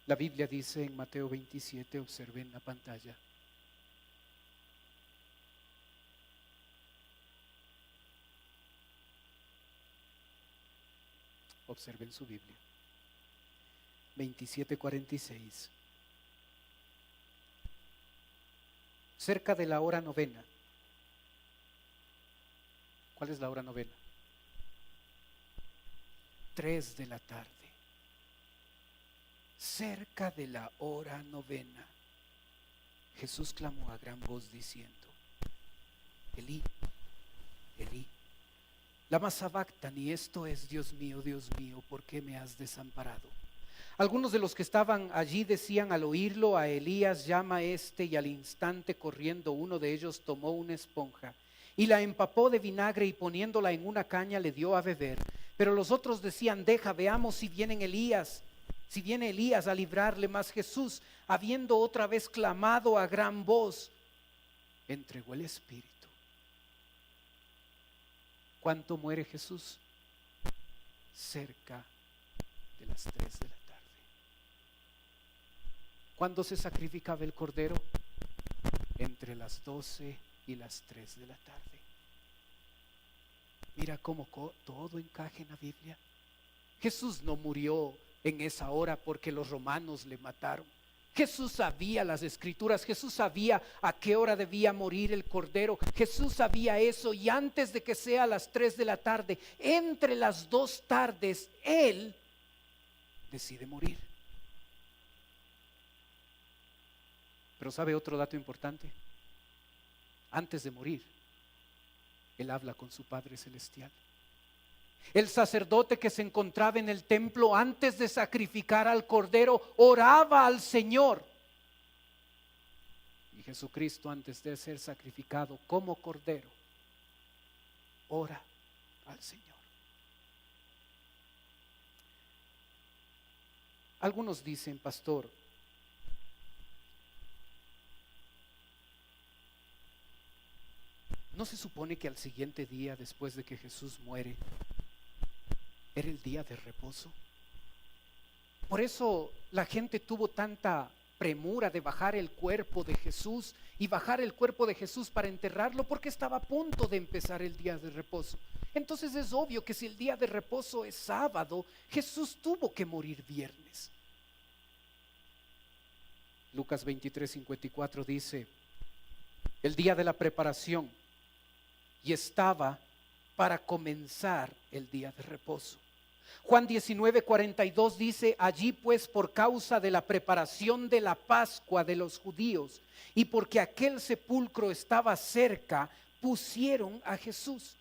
La Biblia dice en Mateo 27, observen en la pantalla. Observen su Biblia. 27:46. Cerca de la hora novena. ¿Cuál es la hora novena? 3 de la tarde. Cerca de la hora novena, Jesús clamó a gran voz diciendo: Elí, Elí, lama sabactani, esto es: Dios mío, ¿por qué me has desamparado? Algunos de los que estaban allí decían al oírlo: a Elías llama este. Y al instante, corriendo, uno de ellos tomó una esponja y la empapó de vinagre y poniéndola en una caña le dio a beber. Pero los otros decían: deja, veamos si viene Elías a librarle. Mas Jesús, habiendo otra vez clamado a gran voz, entregó el espíritu. ¿Cuánto muere Jesús? Cerca de las 3 de la tarde. ¿Cuándo se sacrificaba el cordero? Entre las 12 y las 3 de la tarde. Mira cómo todo encaja en la Biblia. Jesús no murió en esa hora porque los romanos le mataron. Jesús sabía las escrituras, Jesús sabía a qué hora debía morir el cordero. Jesús sabía eso, y antes de que sea las 3 de la tarde, entre las 2 tardes, Él decide morir. Pero ¿sabe otro dato importante? Antes de morir, Él habla con su Padre Celestial. El sacerdote que se encontraba en el templo antes de sacrificar al cordero oraba al Señor. Y Jesucristo, antes de ser sacrificado como cordero, ora al Señor. Algunos dicen: pastor, ¿no se supone que al siguiente día, después de que Jesús muere, era el día de reposo? Por eso la gente tuvo tanta premura de bajar el cuerpo de Jesús y bajar el cuerpo de Jesús para enterrarlo, porque estaba a punto de empezar el día de reposo. Entonces es obvio que si el día de reposo es sábado, Jesús tuvo que morir viernes. Lucas 23:54 dice: el día de la preparación, y estaba para comenzar el día de reposo. Juan 19:42 dice: allí pues, por causa de la preparación de la Pascua de los judíos y porque aquel sepulcro estaba cerca, pusieron a Jesús.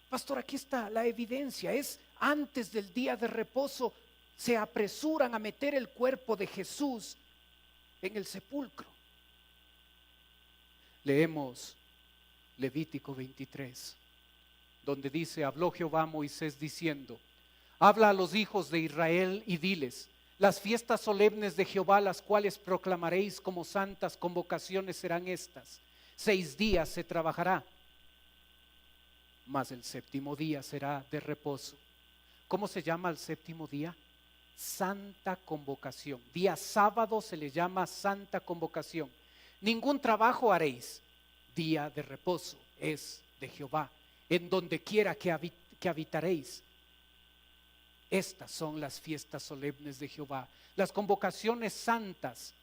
Pastor, aquí está la evidencia. Es antes del día de reposo, se apresuran a meter el cuerpo de Jesús en el sepulcro. Leemos Levítico 23, donde dice: habló Jehová a Moisés diciendo: habla a los hijos de Israel y diles: las fiestas solemnes de Jehová, las cuales proclamaréis como santas convocaciones, serán estas: 6 días se trabajará, mas el 7º día será de reposo. ¿Cómo se llama el 7º día? santa convocación. Día sábado se le llama santa convocación. Ningún trabajo haréis. Día de reposo es de Jehová, en donde quiera que habitaréis. Estas son las fiestas solemnes de Jehová, las convocaciones santas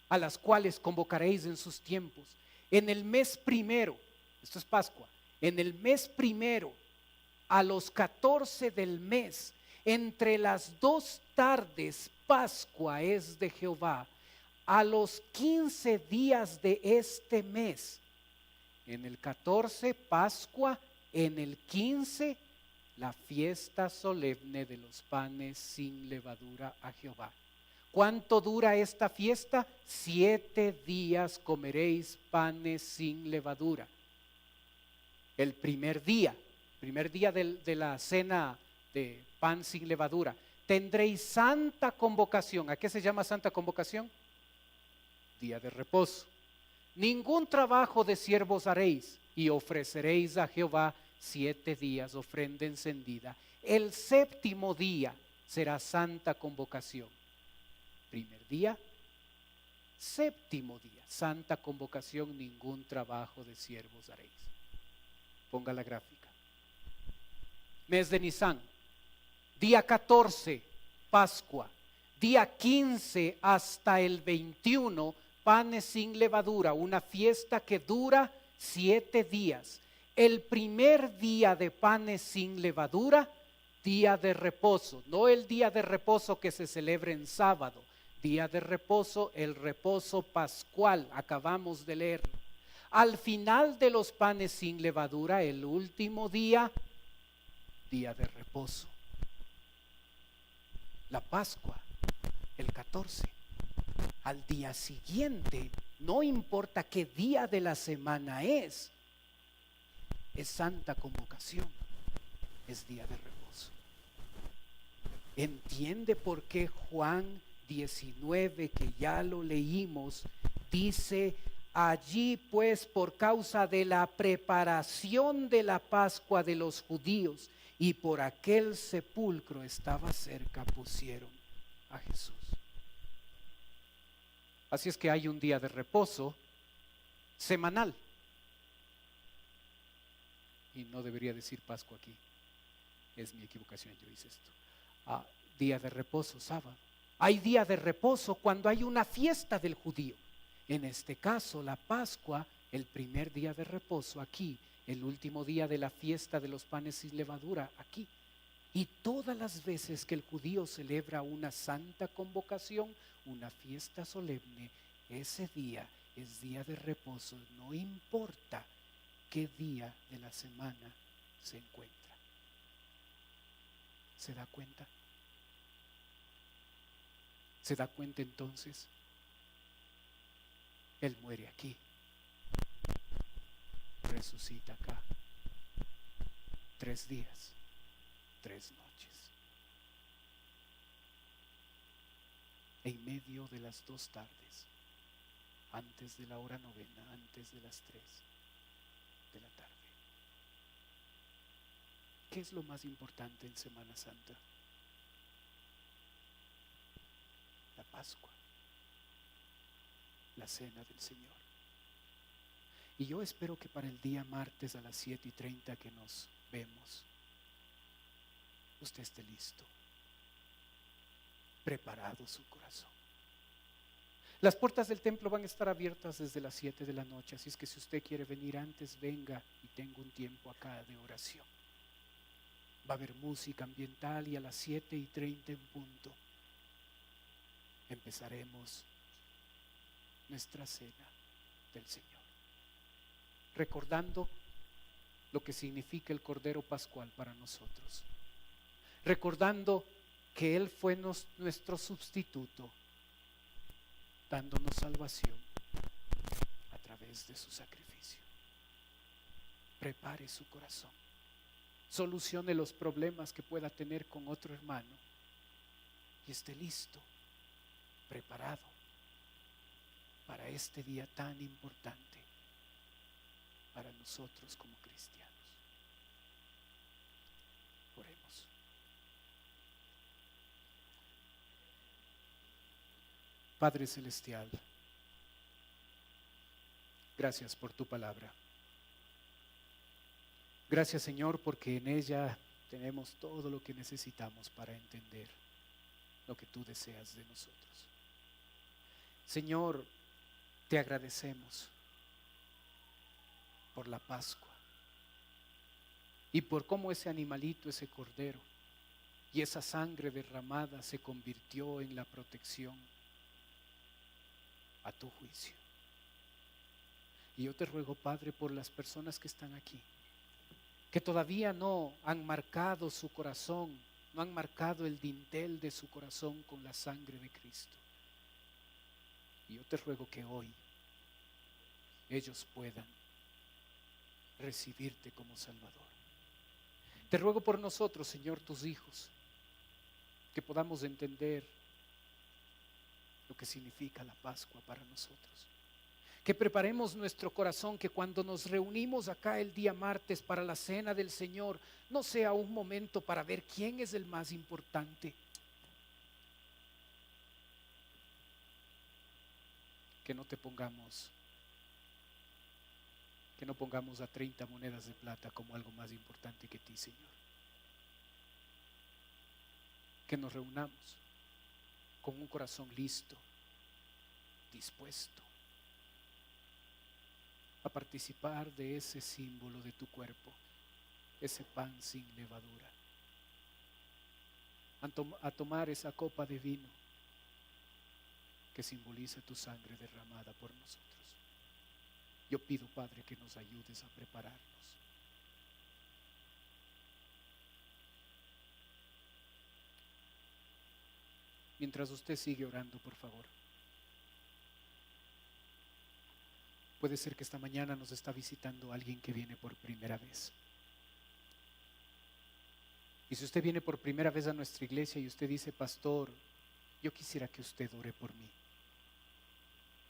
a las cuales convocaréis en sus tiempos. En el mes primero, esto es Pascua, en el mes primero, a los 14 del mes, entre las 2 tardes, Pascua es de Jehová. A los 15 días de este mes, en el 14 Pascua, en el 15 la fiesta solemne de los panes sin levadura a Jehová. ¿Cuánto dura esta fiesta? 7 días comeréis panes sin levadura. El primer día de la cena de pan sin levadura, tendréis santa convocación. ¿A qué se llama santa convocación? Día de reposo. Ningún trabajo de siervos haréis, y ofreceréis a Jehová 7 días ofrenda encendida. El 7º día será santa convocación. Primer día, 7º día, santa convocación, ningún trabajo de siervos haréis. Ponga la gráfica. Mes de Nisan, día 14, Pascua. Día 15 hasta el 21, panes sin levadura, una fiesta que dura 7 días. El primer día de panes sin levadura, día de reposo, no el día de reposo que se celebra en sábado, día de reposo, el reposo pascual, acabamos de leerlo. Al final de los panes sin levadura, el último día, día de reposo. La Pascua, el 14. Al día siguiente, no importa qué día de la semana es santa convocación, es día de reposo. ¿Entiende por qué Juan 19, que ya lo leímos, dice: allí pues, por causa de la preparación de la Pascua de los judíos y por aquel sepulcro estaba cerca, pusieron a Jesús? Así es que hay un día de reposo semanal. Y no debería decir Pascua aquí, es mi equivocación, yo hice esto. Día de reposo, sábado. Hay día de reposo cuando hay una fiesta del judío. En este caso, la Pascua, el primer día de reposo aquí, el último día de la fiesta de los panes sin levadura aquí. Y todas las veces que el judío celebra una santa convocación, una fiesta solemne, ese día es día de reposo, no importa qué día de la semana se encuentra. ¿Se da cuenta? ¿Se da cuenta entonces? Él muere aquí, resucita acá. 3 días, 3 noches. En medio de las 2 tardes, antes de la hora novena, antes de las 3 de la tarde. ¿Qué es lo más importante en Semana Santa? La Pascua, la cena del Señor. Y yo espero que para el día martes a las 7:30 que nos vemos, usted esté listo, preparado su corazón. Las puertas del templo van a estar abiertas desde las 7 de la noche, así es que si usted quiere venir antes, venga, y tengo un tiempo acá de oración. Va a haber música ambiental y a las 7:30 en punto empezaremos nuestra cena del Señor, recordando lo que significa el Cordero Pascual para nosotros, recordando que Él fue nuestro sustituto, dándonos salvación a través de su sacrificio. Prepare su corazón, solucione los problemas que pueda tener con otro hermano y esté listo, preparado para este día tan importante para nosotros como cristianos. Oremos. Padre Celestial, gracias por tu palabra. Gracias, Señor, porque en ella tenemos todo lo que necesitamos para entender lo que tú deseas de nosotros. Señor, te agradecemos por la Pascua y por cómo ese animalito, ese cordero y esa sangre derramada se convirtió en la protección a tu juicio. Y yo te ruego, Padre, por las personas que están aquí, que todavía no han marcado su corazón, no han marcado el dintel de su corazón con la sangre de Cristo. Y yo te ruego que hoy ellos puedan recibirte como Salvador. Te ruego por nosotros, Señor, tus hijos, que podamos entender lo que significa la Pascua para nosotros. Que preparemos nuestro corazón, que cuando nos reunimos acá el día martes para la cena del Señor, no sea un momento para ver quién es el más importante. Que no pongamos a 30 monedas de plata como algo más importante que ti, Señor. Que nos reunamos con un corazón listo, dispuesto a participar de ese símbolo de tu cuerpo, ese pan sin levadura, a tomar esa copa de vino que simboliza tu sangre derramada por nosotros. Yo pido, Padre, que nos ayudes a prepararnos. Mientras usted sigue orando, por favor. Puede ser que esta mañana nos está visitando alguien que viene por primera vez. Y si usted viene por primera vez a nuestra iglesia y usted dice, pastor, yo quisiera que usted ore por mí.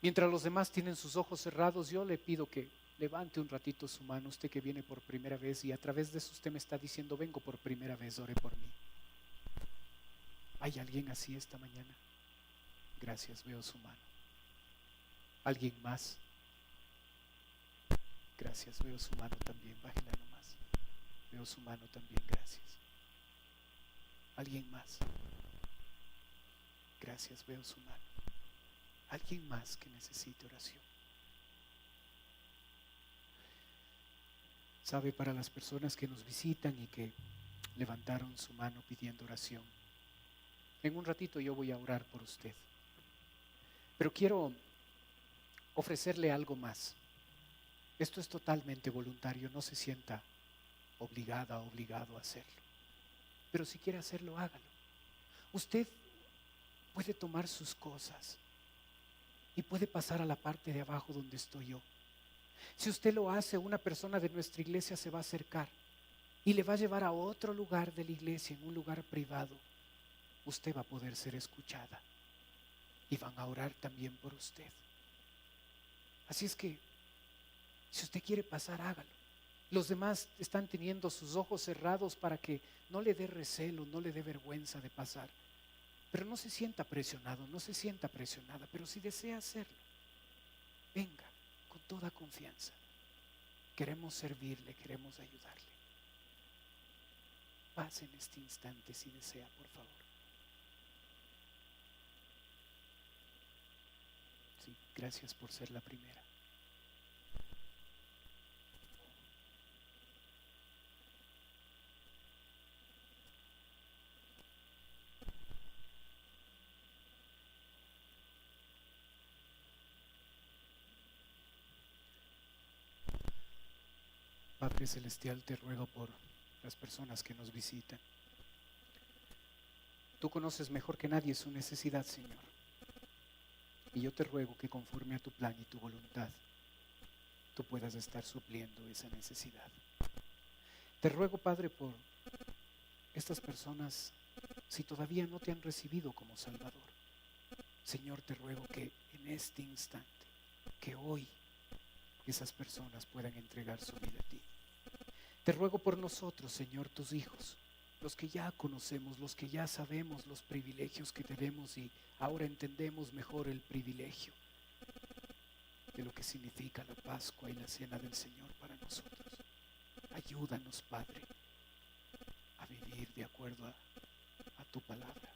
Mientras los demás tienen sus ojos cerrados, yo le pido que levante un ratito su mano, usted que viene por primera vez y a través de eso usted me está diciendo, vengo por primera vez, ore por mí. ¿Hay alguien así esta mañana? Gracias, veo su mano. ¿Alguien más? Gracias, veo su mano también, bájela nomás. Veo su mano también, gracias. ¿Alguien más? Gracias, veo su mano. ¿Alguien más que necesite oración? Sabe, para las personas que nos visitan y que levantaron su mano pidiendo oración, en un ratito yo voy a orar por usted. Pero quiero ofrecerle algo más. Esto es totalmente voluntario, no se sienta obligada o obligado a hacerlo. Pero si quiere hacerlo, hágalo. Usted puede tomar sus cosas y puede pasar a la parte de abajo donde estoy yo. Si usted lo hace, una persona de nuestra iglesia se va a acercar y le va a llevar a otro lugar de la iglesia, en un lugar privado. Usted va a poder ser escuchada y van a orar también por usted. Así es que, si usted quiere pasar, hágalo. Los demás están teniendo sus ojos cerrados para que no le dé recelo, no le dé vergüenza de pasar. Pero no se sienta presionado, no se sienta presionada, pero si desea hacerlo, venga con toda confianza. Queremos servirle, queremos ayudarle. Pase en este instante si desea, por favor. Sí, gracias por ser la primera. Padre Celestial, te ruego por las personas que nos visitan. Tú conoces mejor que nadie su necesidad, Señor. Y yo te ruego que conforme a tu plan y tu voluntad, tú puedas estar supliendo esa necesidad. Te ruego, Padre, por estas personas, si todavía no te han recibido como Salvador. Señor, te ruego que en este instante, que hoy esas personas puedan entregar su vida a ti. Te ruego por nosotros, Señor, tus hijos, los que ya conocemos, los que ya sabemos los privilegios que tenemos y ahora entendemos mejor el privilegio de lo que significa la Pascua y la Cena del Señor para nosotros. Ayúdanos, Padre, a vivir de acuerdo a tu palabra.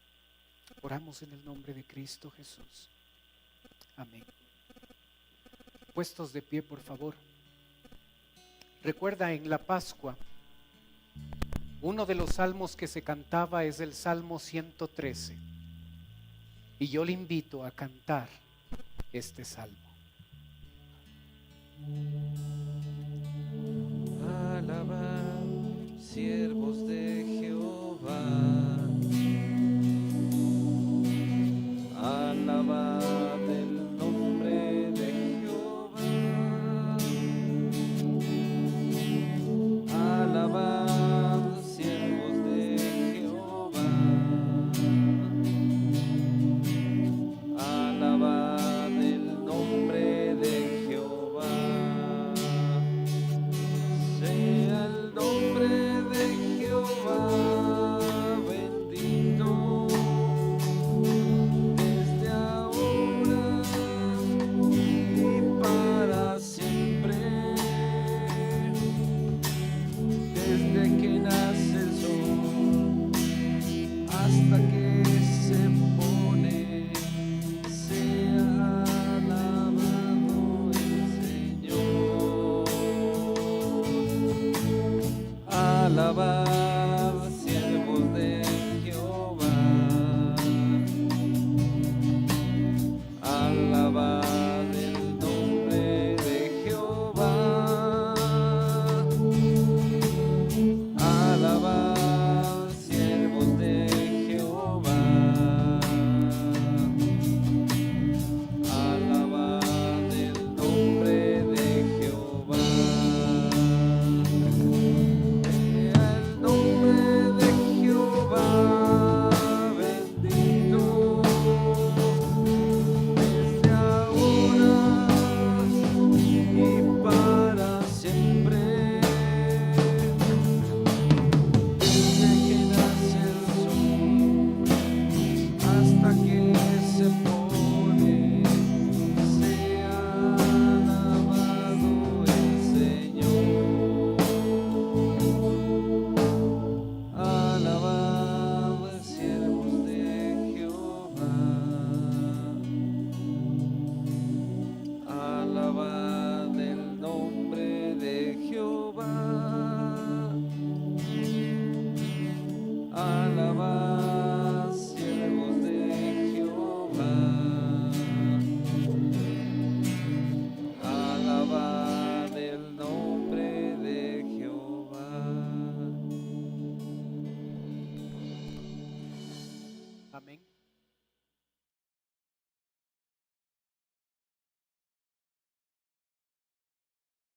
Oramos en el nombre de Cristo Jesús. Amén. Puestos de pie, por favor. Recuerda, en la Pascua, uno de los salmos que se cantaba es el Salmo 113. Y yo le invito a cantar este salmo. Alabad, siervos de Jehová. Alabad el nombre de Jehová. Alabad, siervos de Jehová. Alabad el nombre de Jehová. Sea el nombre de Jehová bendito desde ahora y para siempre. Desde que nace el sol hasta que se pone, sea alabado el Señor. Alabad, siervos de Jehová. Alabad el nombre de Jehová. Alabad, siervos de Jehová. Alabad el nombre de Jehová. Sea el nombre de Jehová bendito desde ahora y para siempre. Desde que nace el sol hasta que se pone, sea alabado el Señor. Alabad, siervos de Jehová. Alabad el nombre de Jehová. Alabad, siervos de Jehová. Alabad el nombre de Jehová. Amén.